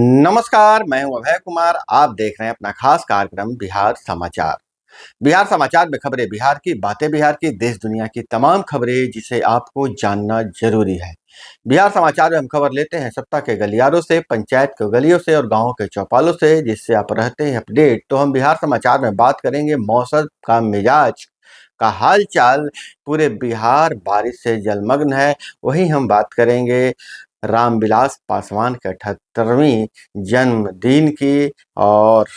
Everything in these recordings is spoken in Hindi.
नमस्कार, मैं हूं अभय कुमार। आप देख रहे हैं अपना खास कार्यक्रम बिहार समाचार। बिहार समाचार में खबरें बिहार की, बातें बिहार की, देश दुनिया की तमाम खबरें जिसे आपको जानना जरूरी है। बिहार समाचार में हम खबर लेते हैं सत्ता के गलियारों से, पंचायत के गलियों से और गांवों के चौपालों से, जिससे आप रहते हैं अपडेट। तो हम बिहार समाचार में बात करेंगे मौसम का मिजाज का हाल चाल। पूरे बिहार बारिश से जलमग्न है। वहीं हम बात करेंगे रामविलास पासवान के 78वीं जन्मदिन की और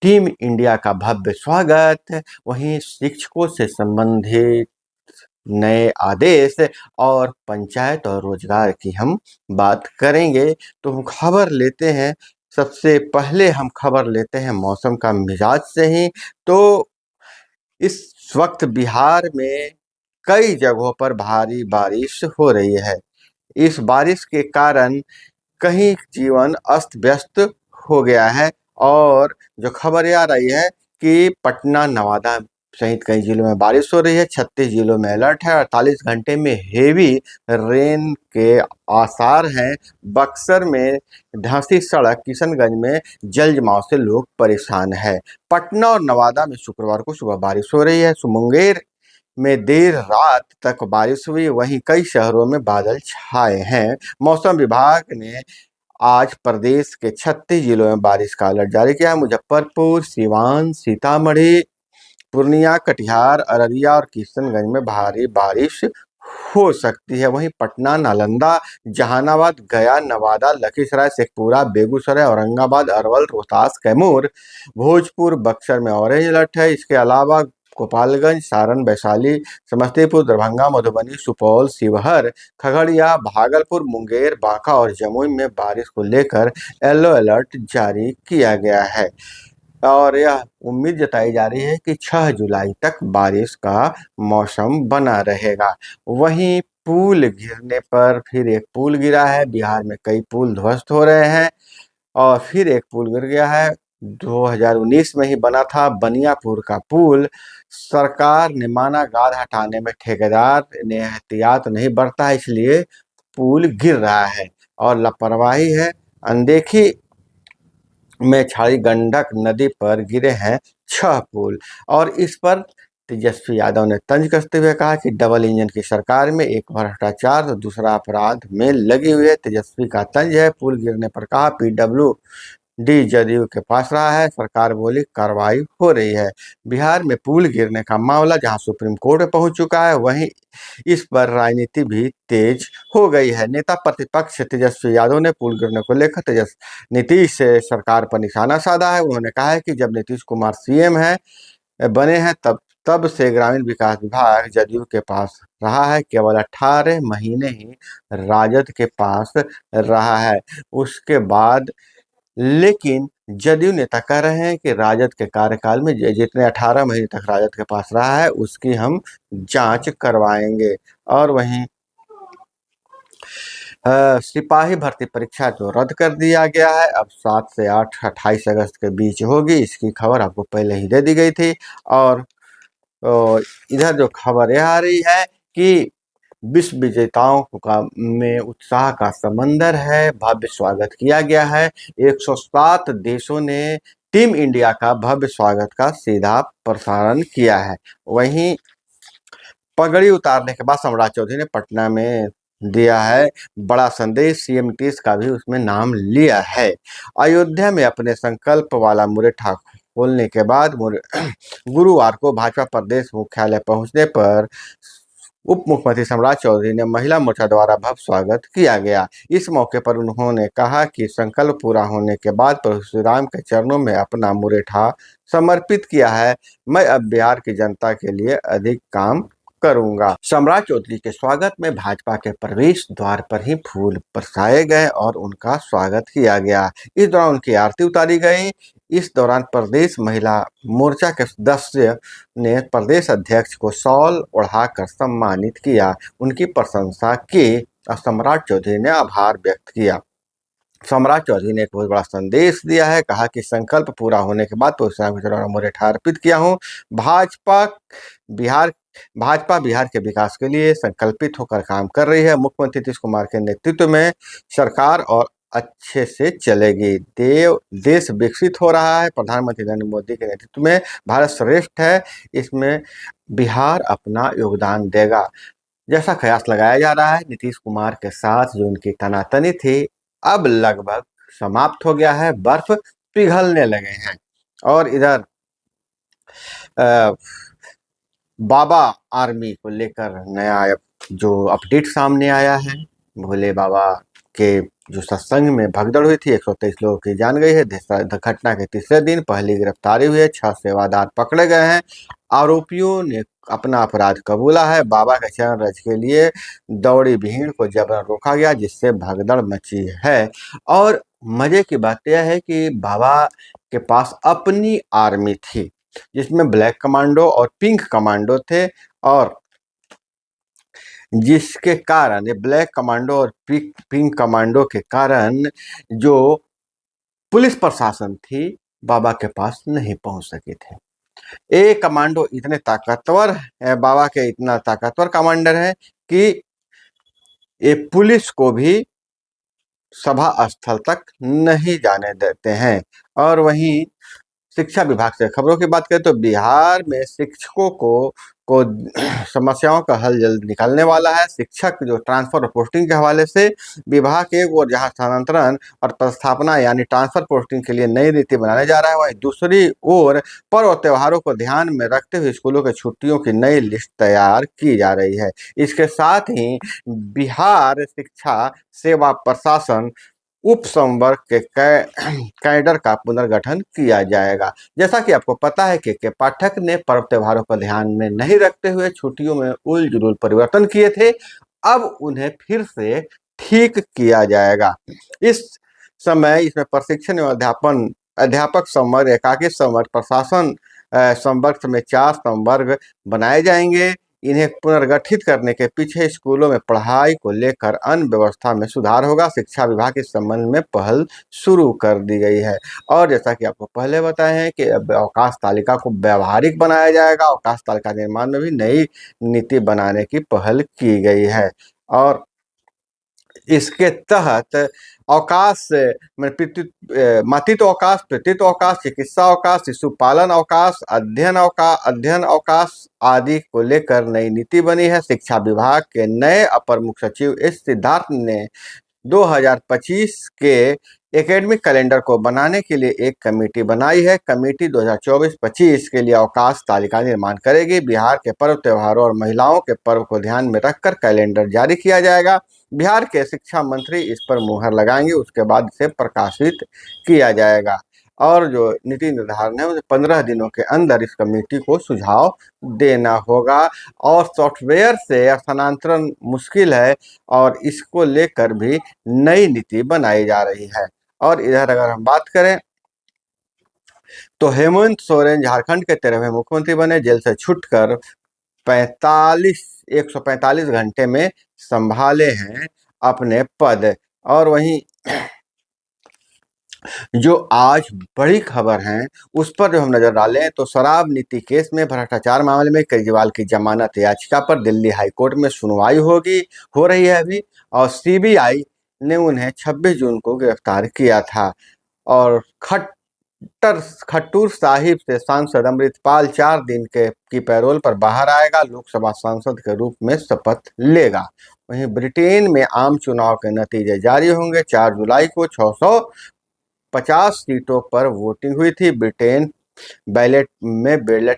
टीम इंडिया का भव्य स्वागत। वहीं शिक्षकों से संबंधित नए आदेश और पंचायत और रोजगार की हम बात करेंगे। तो हम खबर लेते हैं, सबसे पहले हम खबर लेते हैं मौसम का मिजाज से ही। तो इस वक्त बिहार में कई जगहों पर भारी बारिश हो रही है। इस बारिश के कारण कहीं जीवन अस्त व्यस्त हो गया है और जो खबर आ रही है कि पटना, नवादा सहित कई जिलों में बारिश हो रही है। 36 जिलों में अलर्ट है। 48 घंटे में हेवी रेन के आसार हैं। बक्सर में धंसी सड़क, किशनगंज में जल जमाव से लोग परेशान है। पटना और नवादा में शुक्रवार को सुबह बारिश हो रही है। मुंगेर में देर रात तक बारिश हुई। वहीं कई शहरों में बादल छाए हैं। मौसम विभाग ने आज प्रदेश के 36 जिलों में बारिश का अलर्ट जारी किया है। मुजफ्फरपुर, सिवान, सीतामढ़ी, पूर्णिया, कटिहार, अररिया और किशनगंज में भारी बारिश हो सकती है। वहीं पटना, नालंदा, जहानाबाद, गया, नवादा, लखीसराय, शेखपुरा, बेगूसराय, औरंगाबाद, अरवल, रोहतास, कैमूर, भोजपुर, बक्सर में ऑरेंज अलर्ट है। इसके अलावा गोपालगंज, सारण, वैशाली, समस्तीपुर, दरभंगा, मधुबनी, सुपौल, शिवहर, खगड़िया, भागलपुर, मुंगेर, बांका और जमुई में बारिश को लेकर येलो अलर्ट जारी किया गया है। और यह उम्मीद जताई जा रही है कि 6 जुलाई तक बारिश का मौसम बना रहेगा। वहीं पुल गिरने पर फिर एक पुल गिरा है। बिहार में कई पुल ध्वस्त हो रहे हैं और फिर एक पुल गिर गया है। 2019 में ही बना था बनियापुर का पुल। सरकार ने माना गाद हटाने में ठेकेदार ने एहतियात नहीं बरता है, इसलिए पुल गिर रहा है और लापरवाही है। अनदेखी में छाई गंडक नदी पर गिरे हैं 6 पुल और इस पर तेजस्वी यादव ने तंज कसते हुए कहा कि डबल इंजन की सरकार में एक भ्रष्टाचार तो दूसरा अपराध में लगी हुई है। तेजस्वी का तंज है। पुल गिरने पर कहा PWD जदयू के पास रहा है। सरकार बोली कार्रवाई हो रही है। बिहार में पुल गिरने का मामला जहां सुप्रीम कोर्ट में पहुंच चुका है, वहीं इस पर राजनीति भी तेज हो गई है। नेता प्रतिपक्ष तेजस्वी यादव ने पुल गिरने को लेकर नीतीश से सरकार पर निशाना साधा है। उन्होंने कहा है कि जब नीतीश कुमार CM बने हैं तब से ग्रामीण विकास विभाग जदयू के पास रहा है। केवल 18 महीने ही राजद के पास रहा है। उसके बाद लेकिन जदयू नेता कह रहे हैं कि राजद के कार्यकाल में जितने 18 महीने तक राजद के पास रहा है उसकी हम जांच करवाएंगे। और वहीं सिपाही भर्ती परीक्षा तो रद्द कर दिया गया है। अब 7 से 8 28 अगस्त के बीच होगी। इसकी खबर आपको पहले ही दे दी गई थी। और इधर जो खबर यह आ रही है कि विश्व विजेताओं का में उत्साह का समंदर है। भव्य स्वागत किया गया है। 107 देशों ने टीम इंडिया का भव्य स्वागत का सीधा प्रसारण किया है। वहीं पगड़ी उतारने के बाद सम्राट चौधरी ने पटना में दिया है बड़ा संदेश। CM नीतीश का भी उसमें नाम लिया है। अयोध्या में अपने संकल्प वाला मुरेठा खोलने के बाद गुरुवार को भाजपा प्रदेश मुख्यालय पहुंचने पर उप मुख्यमंत्री सम्राट चौधरी ने महिला मोर्चा द्वारा भव्य स्वागत किया गया। इस मौके पर उन्होंने कहा कि संकल्प पूरा होने के बाद प्रभु श्री राम के चरणों में अपना मुरेठा समर्पित किया है। मैं अब बिहार की जनता के लिए अधिक काम करूंगा। सम्राट चौधरी के स्वागत में भाजपा के प्रवेश द्वार पर ही फूल बरसाए गए और उनका स्वागत किया गया। इस दौरान उनकी आरती उतारी गई। इस दौरान प्रदेश महिला मोर्चा के सदस्य ने प्रदेश अध्यक्ष को शॉल ओढ़ाकर सम्मानित किया, उनकी प्रशंसा की और सम्राट चौधरी ने आभार व्यक्त किया। सम्राट चौधरी ने एक बहुत बड़ा संदेश दिया है। कहा कि संकल्प पूरा होने के बाद मुरेठा अर्पित किया हूँ। भाजपा बिहार के विकास के लिए संकल्पित होकर काम कर रही है। मुख्यमंत्री नीतीश कुमार के नेतृत्व में सरकार और अच्छे से चलेगी। देश विकसित हो रहा है, प्रधानमंत्री नरेंद्र मोदी के नेतृत्व में भारत श्रेष्ठ है, इसमें बिहार अपना योगदान देगा। जैसा कयास लगाया जा रहा है, नीतीश कुमार के साथ जो उनकी तनातनी थी, अब लगभग समाप्त हो गया है, बर्फ पिघलने लगे हैं। और इधर बाबा आर्मी को लेकर नया जो अपडेट सामने आया है, भोले बाबा के जो सत्संग में भगदड़ हुई थी, 123 लोगों की जान गई है। घटना के तीसरे दिन पहली गिरफ्तारी हुई है, 6 सेवादार पकड़े गए हैं। आरोपियों ने अपना अपराध कबूला है। बाबा के चरण रज के लिए दौड़ी भीड़ को जबरन रोका गया, जिससे भगदड़ मची है। और मजे की बात यह है कि बाबा के पास अपनी आर्मी थी, जिसमें ब्लैक कमांडो और पिंक कमांडो थे, और जिसके कारण ये ब्लैक कमांडो और पिंक कमांडो के कारण जो पुलिस प्रशासन थी, बाबा के पास नहीं पहुंच सके थे। ये कमांडो इतने ताकतवर है, बाबा के इतना ताकतवर कमांडर है कि ये पुलिस को भी सभा स्थल तक नहीं जाने देते हैं। और वहीं शिक्षा विभाग से खबरों की बात करें तो बिहार में शिक्षकों को समस्याओं का हल जल्द निकलने वाला है। शिक्षक जो ट्रांसफर और पोस्टिंग के हवाले से विभाग के एक ओर जहां स्थानांतरण और पदस्थापना यानी ट्रांसफर पोस्टिंग के लिए नई नीति बनाने जा रहा है, वहीं दूसरी ओर पर्व और त्योहारों को ध्यान में रखते हुए स्कूलों के छुट्टियों की नई लिस्ट तैयार की जा रही है। इसके साथ ही बिहार शिक्षा सेवा प्रशासन उप संवर्ग के कैडर का पुनर्गठन किया जाएगा। जैसा कि आपको पता है कि पाठक ने पर्व त्योहारों को ध्यान में नहीं रखते हुए छुट्टियों में उल जुलूल परिवर्तन किए थे, अब उन्हें फिर से ठीक किया जाएगा। इस समय इसमें प्रशिक्षण एवं अध्यापक संवर्ग, एकाकी संवर्ग, प्रशासन संवर्ग में 4 संवर्ग बनाए जाएंगे। इन्हें पुनर्गठित करने के पीछे स्कूलों में पढ़ाई को लेकर अन्य व्यवस्था में सुधार होगा। शिक्षा विभाग इस संबंध में पहल शुरू कर दी गई है। और जैसा कि आपको पहले बताए हैं कि अब अवकाश तालिका को व्यावहारिक बनाया जाएगा। अवकाश तालिका निर्माण में भी नई नीति बनाने की पहल की गई है। और इसके तहत अवकाश मातृत्व अवकाश, पितृत्व अवकाश, चिकित्सा अवकाश, शिशुपालन अवकाश, अध्ययन अवकाश आदि को लेकर नई नीति बनी है। शिक्षा विभाग के नए अपर मुख्य सचिव एस सिद्धार्थ ने 2025 के एकेडमिक कैलेंडर को बनाने के लिए एक कमेटी बनाई है। कमेटी 2024-25 के लिए अवकाश तालिका निर्माण करेगी। बिहार के पर्व त्योहारों और महिलाओं के पर्व को ध्यान में रखकर कैलेंडर जारी किया जाएगा। बिहार के शिक्षा मंत्री इस पर मुहर लगाएंगे, उसके बाद इसे प्रकाशित किया जाएगा। और जो नीति निर्धारण है उसे 15 दिनों के अंदर इस कमेटी को सुझाव देना होगा। और सॉफ्टवेयर से स्थानांतरण मुश्किल है, और इसको लेकर भी नई नीति बनाई जा रही है। और इधर अगर हम बात करें तो हेमंत सोरेन झारखंड के 13वें मुख्यमंत्री बने। जेल से छूटकर 145 घंटे में संभाले हैं अपने पद। और वहीं जो आज बड़ी खबर है उस पर जो हम नजर डालें तो शराब नीति केस में भ्रष्टाचार मामले में केजरीवाल की जमानत याचिका पर दिल्ली हाईकोर्ट में सुनवाई हो रही है अभी। और सीबीआई ने उन्हें 26 जून को गिरफ्तार किया था। और खट्टर साहिब से सांसद अमृतपाल 4 दिन की पैरोल पर बाहर आएगा, लोकसभा सांसद के रूप में शपथ लेगा। वहीं ब्रिटेन में आम चुनाव के नतीजे जारी होंगे। 4 जुलाई को 650 सीटों पर वोटिंग हुई थी। ब्रिटेन बैलेट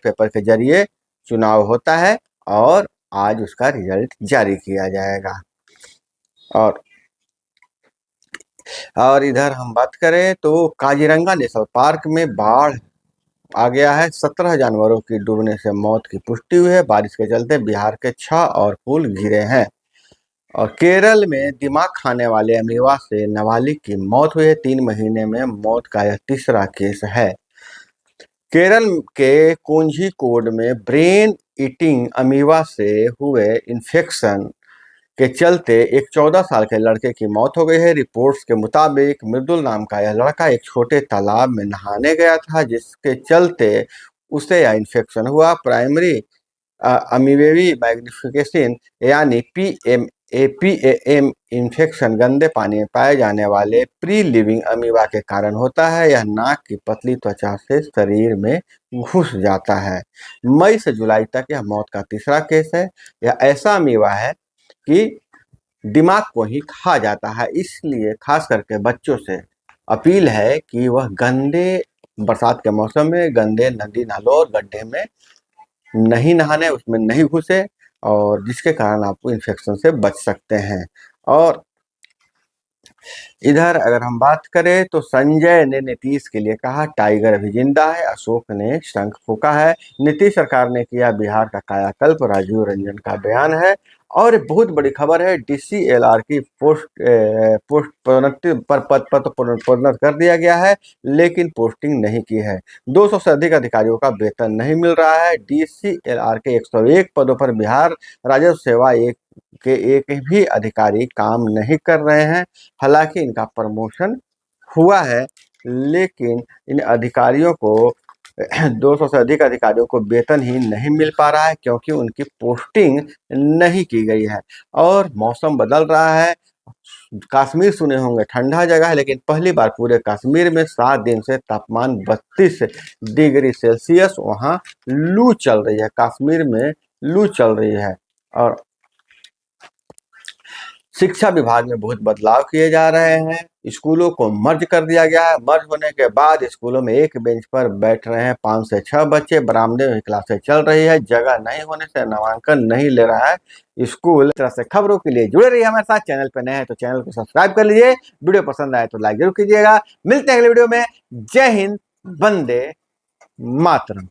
पेपर के जरिए चुनाव होता है और आज उसका रिजल्ट जारी किया जाएगा। और इधर हम बात करें तो काजीरंगा नेशनल पार्क में बाढ़ आ गया है। 17 जानवरों की डूबने से मौत की पुष्टि हुई है। बारिश के चलते बिहार के 6 और पुल घिरे हैं। और केरल में दिमाग खाने वाले अमीबा से नाबालिग की मौत हुई है। 3 महीने में मौत का यह तीसरा केस है। केरल के कोझिकोड में ब्रेन ईटिंग अमीबा से हुए इन्फेक्शन के चलते एक 14 साल के लड़के की मौत हो गई है। रिपोर्ट्स के मुताबिक मृदुल नाम का यह लड़का एक छोटे तालाब में नहाने गया था, जिसके चलते उसे यह इन्फेक्शन हुआ। प्राइमरी अमीबेबी मैग्निफिकेशन यानी एपीएएम इन्फेक्शन गंदे पानी में पाए जाने वाले प्री लिविंग अमीबा के कारण होता है। यह नाक की पतली त्वचा से शरीर में घुस जाता है। मई से जुलाई तक यह मौत का तीसरा केस है। यह ऐसा अमीबा है कि दिमाग को ही खा जाता है। इसलिए खास करके बच्चों से अपील है कि वह गंदे बरसात के मौसम में गंदे नदी नालों और गड्ढे में नहीं नहाने, उसमें नहीं घुसे, और जिसके कारण आपको इन्फेक्शन से बच सकते हैं। और इधर अगर हम बात करें तो संजय ने नीतीश के लिए कहा टाइगर अभी जिंदा है। अशोक ने शंख फूका है। नीतीश सरकार ने किया बिहार का कायाकल्प, राजीव रंजन का बयान है। और बहुत बड़ी खबर है, डीसीएलआर की पोस्ट प्रोन्नति पर पद पर तो प्रोन्नत कर दिया गया है, लेकिन पोस्टिंग नहीं की है। 200 से अधिक अधिकारियों का वेतन नहीं मिल रहा है। डीसीएलआर के 101 पदों पर बिहार राजस्व सेवा के एक भी अधिकारी काम नहीं कर रहे हैं। हालांकि इनका प्रमोशन हुआ है, लेकिन इन अधिकारियों को 200 से अधिक अधिकारियों को वेतन ही नहीं मिल पा रहा है, क्योंकि उनकी पोस्टिंग नहीं की गई है। और मौसम बदल रहा है। कश्मीर सुने होंगे ठंडा जगह है, लेकिन पहली बार पूरे कश्मीर में 7 दिन से तापमान 32 डिग्री सेल्सियस वहां लू चल रही है। कश्मीर में लू चल रही है। और शिक्षा विभाग में बहुत बदलाव किए जा रहे हैं। स्कूलों को मर्ज कर दिया गया है। मर्ज होने के बाद स्कूलों में एक बेंच पर बैठ रहे हैं 5 से 6 बच्चे। बरामदे में क्लासें चल रही है। जगह नहीं होने से नामांकन नहीं ले रहा है स्कूल। इस तरह से खबरों के लिए जुड़े रहिए हमारे साथ। चैनल पर नए हैं तो चैनल को सब्सक्राइब कर लीजिए। वीडियो पसंद आए तो लाइक जरूर कीजिएगा। मिलते हैं अगले वीडियो में। जय हिंद, वंदे मातरम।